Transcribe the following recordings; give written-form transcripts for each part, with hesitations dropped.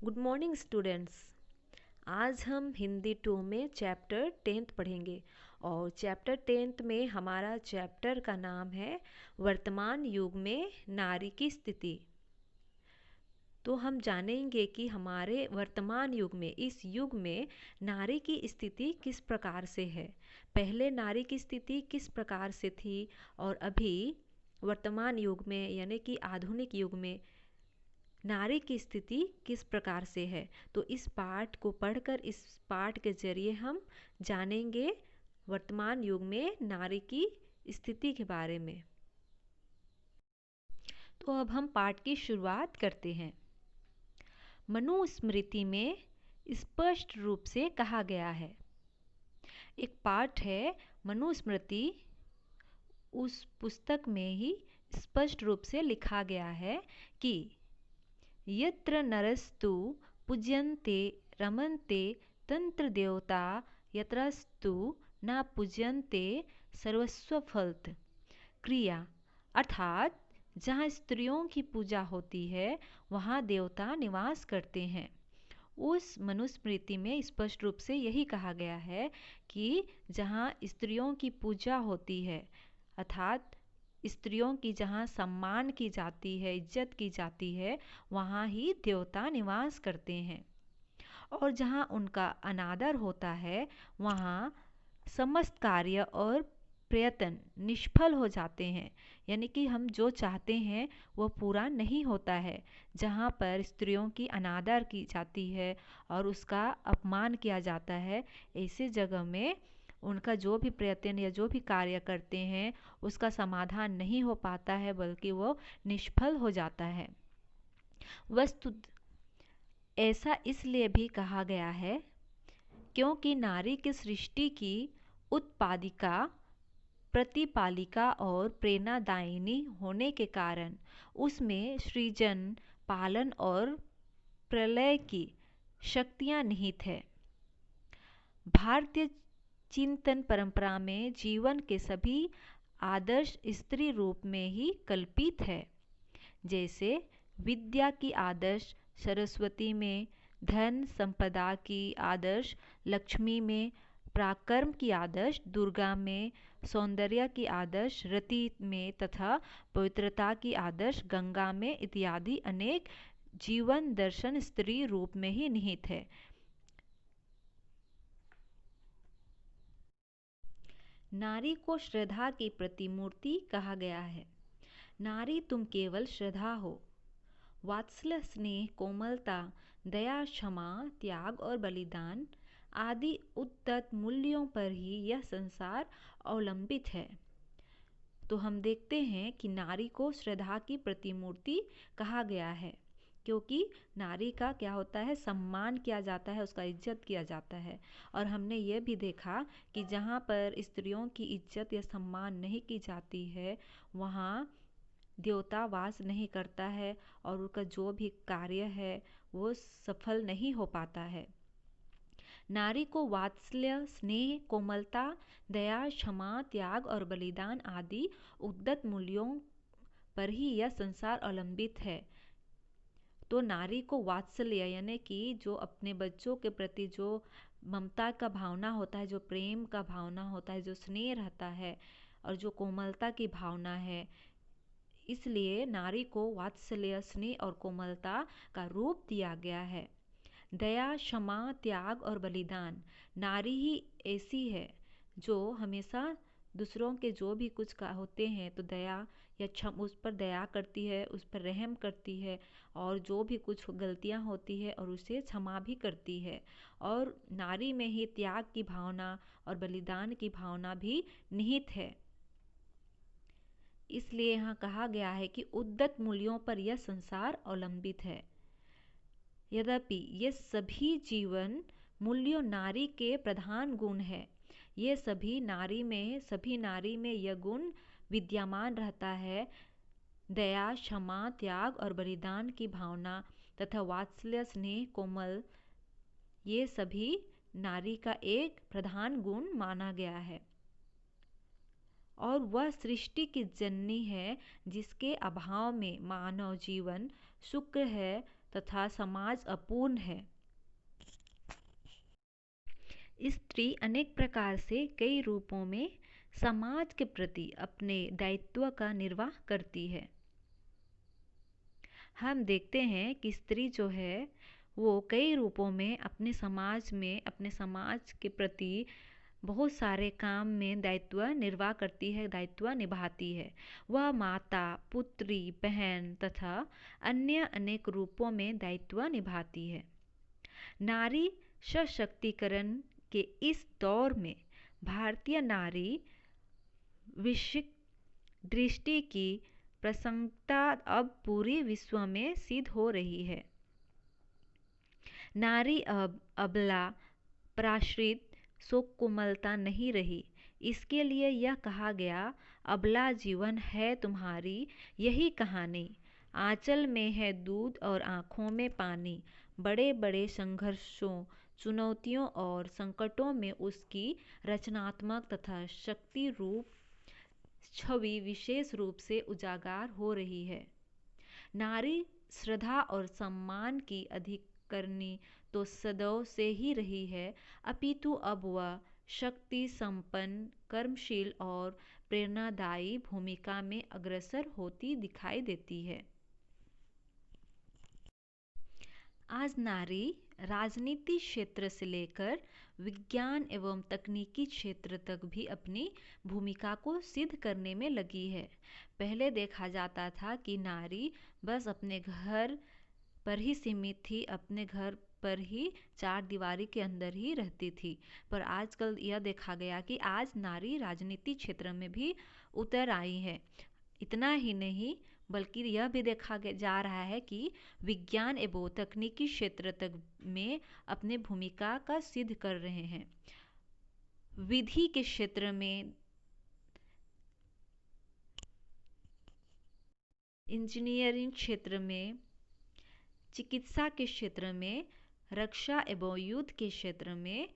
Good morning students. आज हम हिंदी 2 में चैप्टर 10th पढ़ेंगे और चैप्टर 10th में हमारा चैप्टर का नाम है वर्तमान युग में नारी की स्थिति। तो हम जानेंगे कि हमारे वर्तमान युग में, इस युग में नारी की स्थिति किस प्रकार से है, पहले नारी की स्थिति किस प्रकार से थी और अभी वर्तमान युग में यानी कि आधुनिक युग में नारी की स्थिति किस प्रकार से है। तो इस पाठ को पढ़कर, इस पाठ के जरिए हम जानेंगे वर्तमान युग में नारी की स्थिति के बारे में। तो अब हम पाठ की शुरुआत करते हैं। मनुस्मृति में स्पष्ट रूप से कहा गया है, एक पाठ है मनुस्मृति, उस पुस्तक में ही स्पष्ट रूप से लिखा गया है कि यत्र नरस्तु पूज्यन्ते रमन्ते तंत्र देवता यत्रस्तु न पूज्यन्ते सर्वस्वफलत क्रिया, अर्थात जहाँ स्त्रियों की पूजा होती है वहाँ देवता निवास करते हैं। उस मनुस्मृति में स्पष्ट रूप से यही कहा गया है कि जहाँ स्त्रियों की पूजा होती है, अर्थात स्त्रियों की जहाँ सम्मान की जाती है, इज्जत की जाती है, वहाँ ही देवता निवास करते हैं। और जहाँ उनका अनादर होता है वहाँ समस्त कार्य और प्रयत्न निष्फल हो जाते हैं, यानी कि हम जो चाहते हैं वो पूरा नहीं होता है। जहाँ पर स्त्रियों की अनादर की जाती है और उसका अपमान किया जाता है, ऐसे जगह में उनका जो भी प्रयत्न या जो भी कार्य करते हैं उसका समाधान नहीं हो पाता है, बल्कि वो निष्फल हो जाता है। वस्तु ऐसा इसलिए भी कहा गया है क्योंकि नारी की सृष्टि की उत्पादिका, प्रतिपालिका और प्रेरणादायिनी होने के कारण उसमें सृजन, पालन और प्रलय की शक्तियाँ निहित है। भारतीय चिंतन परंपरा में जीवन के सभी आदर्श स्त्री रूप में ही कल्पित है, जैसे विद्या की आदर्श सरस्वती में, धन संपदा की आदर्श लक्ष्मी में, पराक्रम की आदर्श दुर्गा में, सौंदर्य की आदर्श रति में तथा पवित्रता की आदर्श गंगा में इत्यादि अनेक जीवन दर्शन स्त्री रूप में ही निहित है। नारी को श्रद्धा की प्रतिमूर्ति कहा गया है। नारी तुम केवल श्रद्धा हो। वात्सल्य, स्नेह, कोमलता, दया, क्षमा, त्याग और बलिदान आदि उद्दत मूल्यों पर ही यह संसार अवलंबित है। तो हम देखते हैं कि नारी को श्रद्धा की प्रतिमूर्ति कहा गया है, क्योंकि नारी का क्या होता है, सम्मान किया जाता है, उसका इज्जत किया जाता है। और हमने ये भी देखा कि जहाँ पर स्त्रियों की इज्जत या सम्मान नहीं की जाती है वहाँ देवता वास नहीं करता है और उनका जो भी कार्य है वो सफल नहीं हो पाता है। नारी को वात्सल्य, स्नेह, कोमलता, दया, क्षमा, त्याग और बलिदान आदि उद्दत मूल्यों पर ही यह संसार अवलंबित है। तो नारी को वात्सल्य यानी कि जो अपने बच्चों के प्रति जो ममता का भावना होता है, जो प्रेम का भावना होता है, जो स्नेह रहता है और जो कोमलता की भावना है, इसलिए नारी को वात्सल्य, स्नेह और कोमलता का रूप दिया गया है। दया, क्षमा, त्याग और बलिदान, नारी ही ऐसी है जो हमेशा दूसरों के जो भी कुछ का होते हैं तो दया या उस पर दया करती है, उस पर रहम करती है और जो भी कुछ गलतियां होती है और उसे क्षमा भी करती है। और नारी में ही त्याग की भावना और बलिदान की भावना भी निहित है। इसलिए यहाँ कहा गया है कि उद्दत मूल्यों पर यह संसार अवलंबित है। यद्यपि ये सभी जीवन मूल्यों नारी के प्रधान गुण है। ये सभी नारी में यह गुण विद्यमान रहता है। दया, क्षमा, त्याग और बलिदान की भावना तथा वात्सल्य, स्नेह, कोमल, ये सभी नारी का एक प्रधान गुण माना गया है। और वह सृष्टि की जननी है जिसके अभाव में मानव जीवन शुक्र है, तथा समाज अपूर्ण है। स्त्री अनेक प्रकार से कई रूपों में समाज के प्रति अपने दायित्व का निर्वाह करती है। हम देखते हैं कि स्त्री जो है वो कई रूपों में अपने समाज में, अपने समाज के प्रति बहुत सारे काम में दायित्व निर्वाह करती है, दायित्व निभाती है। वह माता, पुत्री, बहन तथा अन्य अनेक रूपों में दायित्व निभाती है। नारी सशक्तिकरण के इस दौर में भारतीय नारी विशिक दृष्टि की प्रासंगिकता अब पूरे विश्व में सिद्ध हो रही है। नारी अब अबला, पराश्रित, कोमलता नहीं रही। इसके लिए यह कहा गया, अबला जीवन है तुम्हारी यही कहानी, आंचल में है दूध और आँखों में पानी। बड़े बड़े संघर्षों, चुनौतियों और संकटों में उसकी रचनात्मक तथा शक्ति रूप छवि विशेष रूप से उजागर हो रही है। नारी श्रद्धा और सम्मान की अधिकरणी तो सदैव से ही रही है, अपितु अब वह शक्ति संपन्न, कर्मशील और प्रेरणादायी भूमिका में अग्रसर होती दिखाई देती है। आज नारी राजनीति क्षेत्र से लेकर विज्ञान एवं तकनीकी क्षेत्र तक भी अपनी भूमिका को सिद्ध करने में लगी है। पहले देखा जाता था कि नारी बस अपने घर पर ही सीमित थी, अपने घर पर ही चार दीवारी के अंदर ही रहती थी। पर आजकल यह देखा गया कि आज नारी राजनीति क्षेत्र में भी उतर आई है। इतना ही नहीं बल्कि यह भी देखा जा रहा है कि विज्ञान एवं तकनीकी क्षेत्र तक में अपने भूमिका का सिद्ध कर रहे हैं। विधि के क्षेत्र में, इंजीनियरिंग क्षेत्र में, चिकित्सा के क्षेत्र में, रक्षा एवं युद्ध के क्षेत्र में,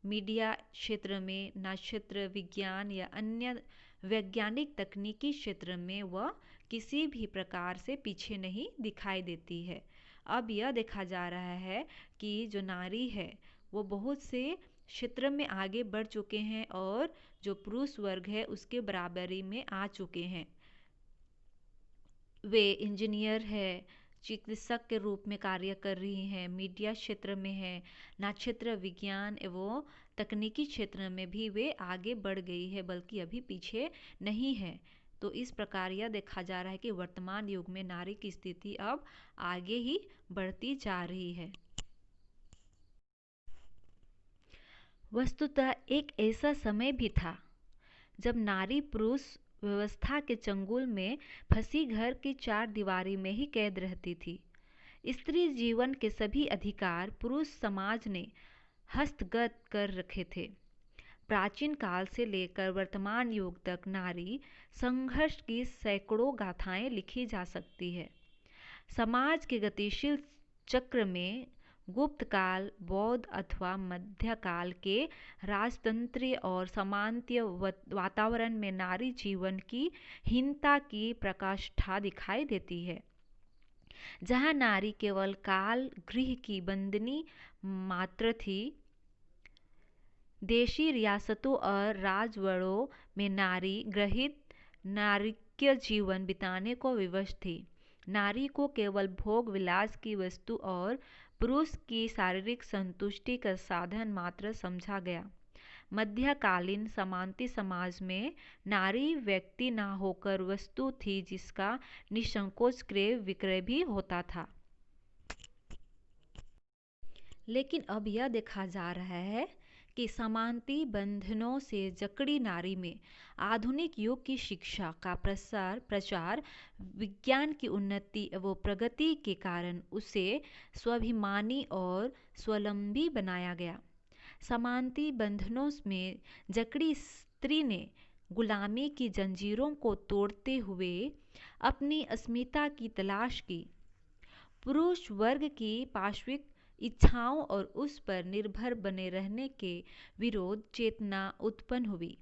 मीडिया क्षेत्र में, नक्षत्र विज्ञान या अन्य वैज्ञानिक तकनीकी क्षेत्र में वह किसी भी प्रकार से पीछे नहीं दिखाई देती है। अब यह देखा जा रहा है कि जो नारी है वो बहुत से क्षेत्र में आगे बढ़ चुके हैं और जो पुरुष वर्ग है उसके बराबरी में आ चुके हैं। वे इंजीनियर है, चिकित्सक के रूप में कार्य कर रही हैं, मीडिया क्षेत्र में है, नक्षत्र विज्ञान एवं तकनीकी क्षेत्र में भी वे आगे बढ़ गई है, बल्कि अभी पीछे नहीं है। तो इस प्रकार यह देखा जा रहा है कि वर्तमान युग में नारी की स्थिति अब आगे ही बढ़ती जा रही है। वस्तुतः एक ऐसा समय भी था जब नारी पुरुष व्यवस्था के चंगुल में फंसी घर की चार दीवारी में ही कैद रहती थी। स्त्री जीवन के सभी अधिकार पुरुष समाज ने हस्तगत कर रखे थे। प्राचीन काल से लेकर वर्तमान युग तक नारी संघर्ष की सैकड़ों गाथाएं लिखी जा सकती है। समाज के गतिशील चक्र में गुप्त काल, बौद्ध अथवा मध्यकाल के राजतंत्रीय और सामंतीय वातावरण में नारी जीवन की हीनता की प्रकाष्ठा दिखाई देती है, जहाँ नारी केवल काल गृह की बंदनी मात्र थी। देशी रियासतों और राजवड़ों में नारी गृहित नारकीय जीवन बिताने को विवश थी। नारी को केवल भोग विलास की वस्तु और पुरुष की शारीरिक संतुष्टि का साधन मात्र समझा गया। मध्यकालीन सामंती समाज में नारी व्यक्ति न होकर वस्तु थी जिसका निसंकोच क्रय विक्रय भी होता था। लेकिन अब यह देखा जा रहा है कि सामंती बंधनों से जकड़ी नारी में आधुनिक युग की शिक्षा का प्रचार विज्ञान की उन्नति एवं प्रगति के कारण उसे स्वाभिमानी और स्वावलंबी बनाया गया। सामंती बंधनों में जकड़ी स्त्री ने गुलामी की जंजीरों को तोड़ते हुए अपनी अस्मिता की तलाश की। पुरुष वर्ग की पाशविक इच्छाओं और उस पर निर्भर बने रहने के विरोध चेतना उत्पन्न हुई।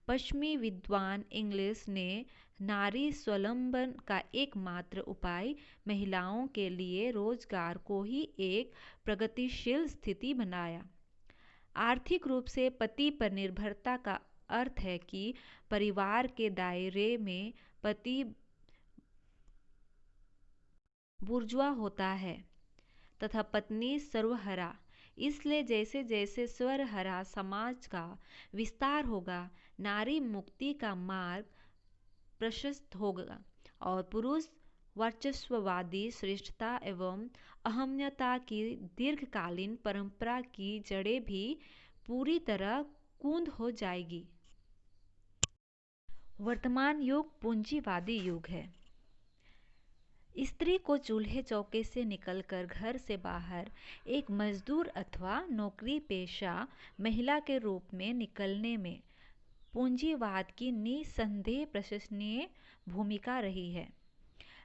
पश्चिमी विद्वान इंग्लिश ने नारी स्वावलंबन का एकमात्र उपाय महिलाओं के लिए रोजगार को ही एक प्रगतिशील स्थिति बनाया। आर्थिक रूप से पति पर निर्भरता का अर्थ है कि परिवार के दायरे में पति बुर्जुआ होता है तथा पत्नी सर्वहरा। इसलिए जैसे जैसे सर्वहरा समाज का विस्तार होगा, नारी मुक्ति का मार्ग प्रशस्त होगा और पुरुष वर्चस्ववादी श्रेष्ठता एवं अहम्यता की दीर्घकालीन परंपरा की जड़ें भी पूरी तरह कूंद हो जाएगी। वर्तमान युग पूंजीवादी युग है। स्त्री को चूल्हे चौके से निकलकर घर से बाहर एक मजदूर अथवा नौकरी पेशा महिला के रूप में निकलने में पूंजीवाद की निसंदेह प्रशंसनीय भूमिका रही है।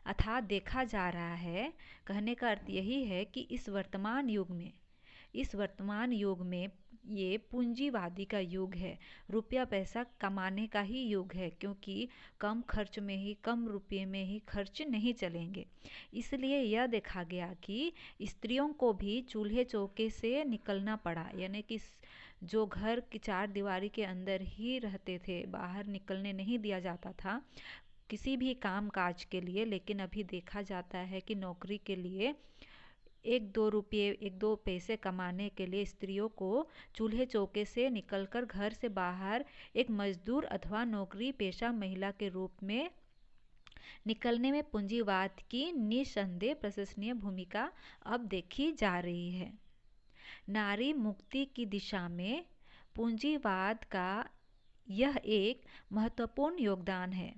अर्थात देखा जा रहा है, कहने का अर्थ यही है कि इस वर्तमान युग में ये पूंजीवादी का युग है, रुपया पैसा कमाने का ही युग है, क्योंकि कम खर्च में ही, कम रुपये में ही खर्च नहीं चलेंगे। इसलिए यह देखा गया कि स्त्रियों को भी चूल्हे चौके से निकलना पड़ा, यानी कि जो घर की चार दीवारी के अंदर ही रहते थे, बाहर निकलने नहीं दिया जाता था किसी भी काम काज के लिए। लेकिन अभी देखा जाता है कि नौकरी के लिए एक दो पैसे कमाने के लिए स्त्रियों को चूल्हे चौके से निकलकर घर से बाहर एक मजदूर अथवा नौकरी पेशा महिला के रूप में निकलने में पूंजीवाद की निसंदेह प्रशंसनीय भूमिका अब देखी जा रही है। नारी मुक्ति की दिशा में पूंजीवाद का यह एक महत्वपूर्ण योगदान है।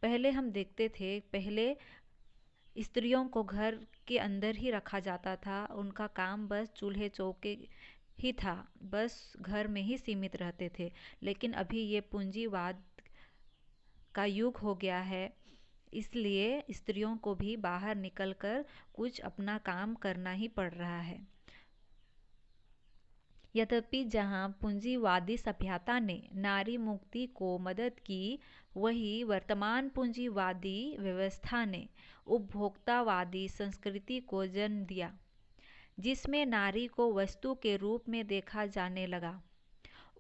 पहले हम देखते थे, पहले स्त्रियों को घर के अंदर ही रखा जाता था, उनका काम बस चूल्हे चौके ही था, बस घर में ही सीमित रहते थे। लेकिन अभी ये पूंजीवाद का युग हो गया है, इसलिए स्त्रियों को भी बाहर निकलकर कुछ अपना काम करना ही पड़ रहा है। यद्यपि जहां पूंजीवादी सभ्यता ने नारी मुक्ति को मदद की, वही वर्तमान पूंजीवादी व्यवस्था ने उपभोक्तावादी संस्कृति को जन्म दिया, जिसमें नारी को वस्तु के रूप में देखा जाने लगा।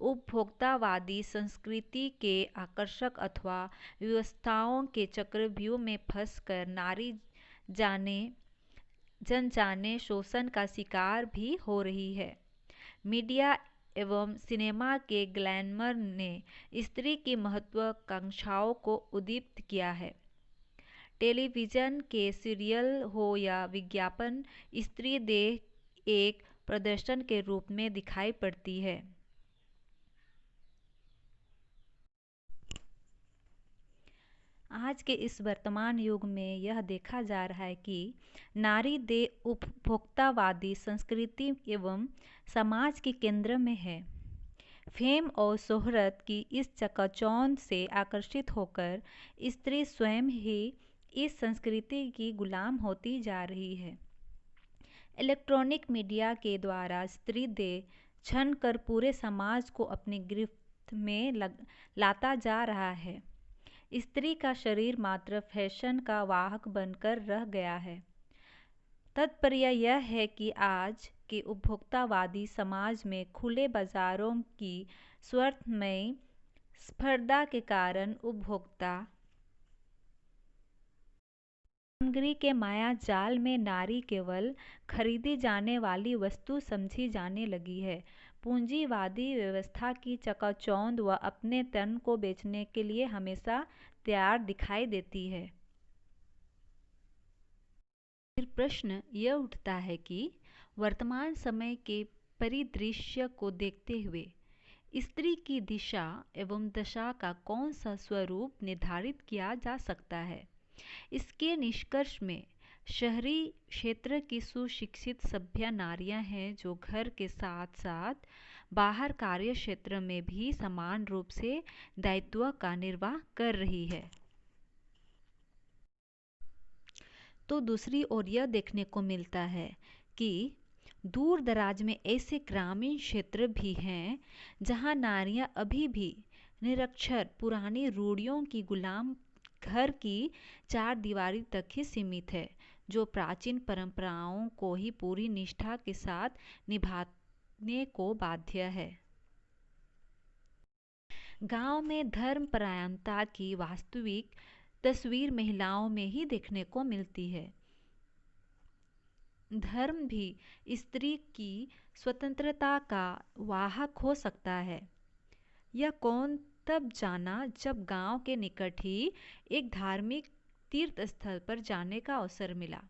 उपभोक्तावादी संस्कृति के आकर्षक अथवा व्यवस्थाओं के चक्रव्यूह में फंसकर नारी जन जाने शोषण का शिकार भी हो रही है। मीडिया एवं सिनेमा के ग्लैमर ने स्त्री की महत्वाकांक्षाओं को उद्दीपित किया है। टेलीविजन के सीरियल हो या विज्ञापन, स्त्री देह एक प्रदर्शन के रूप में दिखाई पड़ती है। आज के इस वर्तमान युग में यह देखा जा रहा है कि नारी देह उपभोक्तावादी संस्कृति एवं समाज के केंद्र में है। फेम और शोहरत की इस चकाचौंध से आकर्षित होकर स्त्री स्वयं ही इस संस्कृति की गुलाम होती जा रही है। इलेक्ट्रॉनिक मीडिया के द्वारा स्त्री देह छन कर पूरे समाज को अपनी गिरफ्त में लाता जा रहा है। स्त्री का शरीर मात्र फैशन का वाहक बनकर रह गया है। तात्पर्य यह है कि आज के उपभोक्तावादी समाज में खुले बाजारों की स्वार्थमय स्पर्धा के कारण उपभोक्ता सामग्री के माया जाल में नारी केवल खरीदी जाने वाली वस्तु समझी जाने लगी है। पूंजीवादी व्यवस्था की चकाचौंध वह अपने तन को बेचने के लिए हमेशा तैयार दिखाई देती है। फिर प्रश्न यह उठता है कि वर्तमान समय के परिदृश्य को देखते हुए स्त्री की दिशा एवं दशा का कौन सा स्वरूप निर्धारित किया जा सकता है। इसके निष्कर्ष में शहरी क्षेत्र की सुशिक्षित सभ्य नारियां हैं, जो घर के साथ साथ बाहर कार्य क्षेत्र में भी समान रूप से दायित्व का निर्वाह कर रही है। तो दूसरी ओर यह देखने को मिलता है कि दूर दराज में ऐसे ग्रामीण क्षेत्र भी हैं जहां नारियां अभी भी निरक्षर पुरानी रूढ़ियों की गुलाम, घर की चार दीवारी तक ही सीमित है, जो प्राचीन परंपराओं को ही पूरी निष्ठा के साथ निभाने को बाध्य है। गांव में धर्मपरायणता की वास्तविक तस्वीर महिलाओं में ही देखने को मिलती है। धर्म भी स्त्री की स्वतंत्रता का वाहक हो सकता है। यह कौन तब जाना जब गांव के निकट ही एक धार्मिक तीर्थ स्थल पर जाने का अवसर मिला,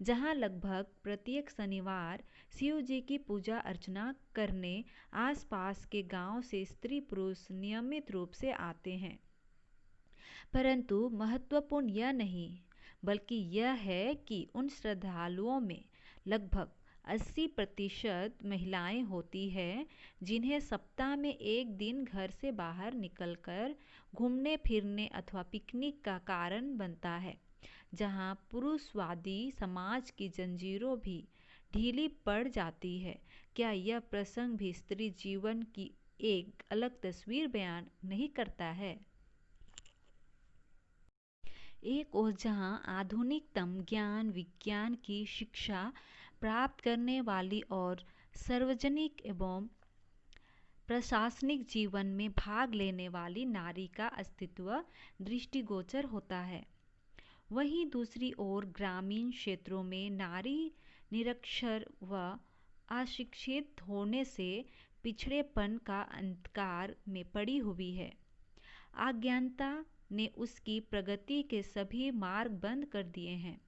जहां लगभग प्रत्येक शनिवार शिव जी की पूजा अर्चना करने आसपास के गांव से स्त्री पुरुष नियमित रूप से आते हैं। परंतु महत्वपूर्ण यह नहीं, बल्कि यह है कि उन श्रद्धालुओं में लगभग 80% महिलाएं होती हैं जिन्हें सप्ताह में एक दिन घर से बाहर निकलकर घूमने फिरने अथवा पिकनिक का कारण बनता है, जहां पुरुषवादी समाज की जंजीरों भी ढीली पड़ जाती है। क्या यह प्रसंग भी स्त्री जीवन की एक अलग तस्वीर बयान नहीं करता है? एक ओर जहां आधुनिकतम ज्ञान विज्ञान की शिक्षा प्राप्त करने वाली और सार्वजनिक एवं प्रशासनिक जीवन में भाग लेने वाली नारी का अस्तित्व दृष्टिगोचर होता है, वहीं दूसरी ओर ग्रामीण क्षेत्रों में नारी निरक्षर व अशिक्षित होने से पिछड़ेपन का अंधकार में पड़ी हुई है। अज्ञानता ने उसकी प्रगति के सभी मार्ग बंद कर दिए हैं।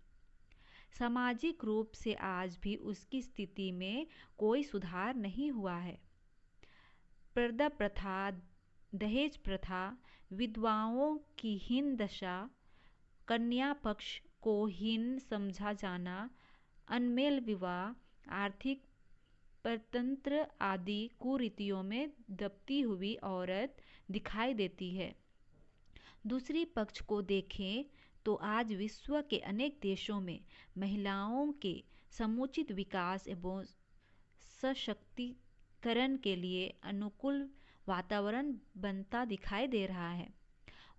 सामाजिक रूप से आज भी उसकी स्थिति में कोई सुधार नहीं हुआ है। पर्दा प्रथा, दहेज प्रथा, विधवाओं की हीन दशा, कन्या पक्ष को हीन समझा जाना, अनमेल विवाह, आर्थिक परतंत्र आदि कुरीतियों में दबती हुई औरत दिखाई देती है। दूसरी पक्ष को देखें तो आज विश्व के अनेक देशों में महिलाओं के समुचित विकास एवं सशक्तिकरण के लिए अनुकूल वातावरण बनता दिखाई दे रहा है।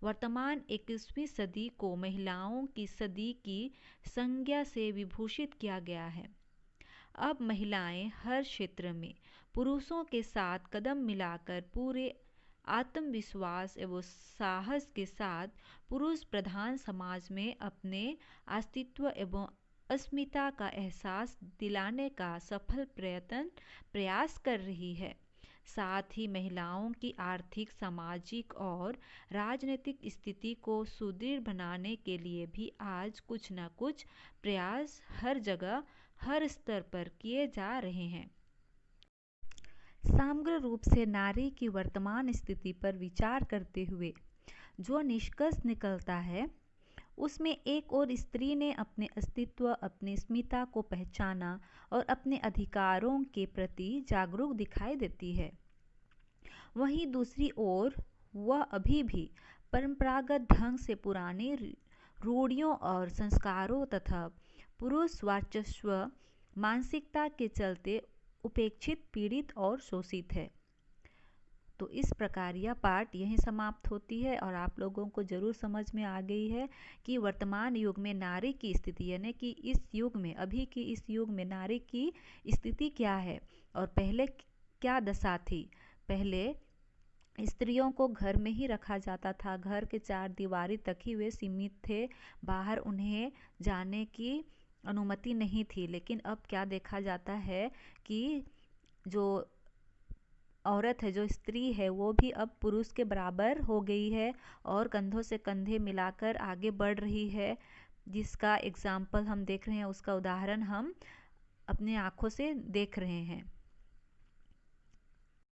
वर्तमान 21वीं सदी को महिलाओं की सदी की संज्ञा से विभूषित किया गया है। अब महिलाएं हर क्षेत्र में पुरुषों के साथ कदम मिलाकर पूरे आत्मविश्वास एवं साहस के साथ पुरुष प्रधान समाज में अपने अस्तित्व एवं अस्मिता का एहसास दिलाने का सफल प्रयास कर रही है। साथ ही महिलाओं की आर्थिक, सामाजिक और राजनीतिक स्थिति को सुदृढ़ बनाने के लिए भी आज कुछ न कुछ प्रयास हर जगह, हर स्तर पर किए जा रहे हैं। समग्र रूप से नारी की वर्तमान स्थिति पर विचार करते हुए जो निष्कर्ष निकलता है, उसमें एक और स्त्री ने अपने अस्तित्व, अपनी अस्मिता को पहचाना और अपने अधिकारों के प्रति जागरूक दिखाई देती है। वहीं दूसरी ओर वह अभी भी परंपरागत ढंग से पुरानी रूढ़ियों और संस्कारों तथा पुरुष वर्चस्व मानसिकता के चलते उपेक्षित, पीड़ित और शोषित है। तो इस प्रकार यह पाठ यहीं समाप्त होती है और आप लोगों को जरूर समझ में आ गई है कि वर्तमान युग में नारी की स्थिति, यानी कि इस युग में, अभी की इस युग में नारी की स्थिति क्या है और पहले क्या दशा थी। पहले स्त्रियों को घर में ही रखा जाता था, घर के चार दीवारी तक ही वे सीमित थे, बाहर उन्हें जाने की अनुमति नहीं थी। लेकिन अब क्या देखा जाता है कि जो औरत है, जो स्त्री है, वो भी अब पुरुष के बराबर हो गई है और कंधों से कंधे मिलाकर आगे बढ़ रही है, जिसका एग्जाम्पल हम देख रहे हैं, उसका उदाहरण हम अपने आँखों से देख रहे हैं।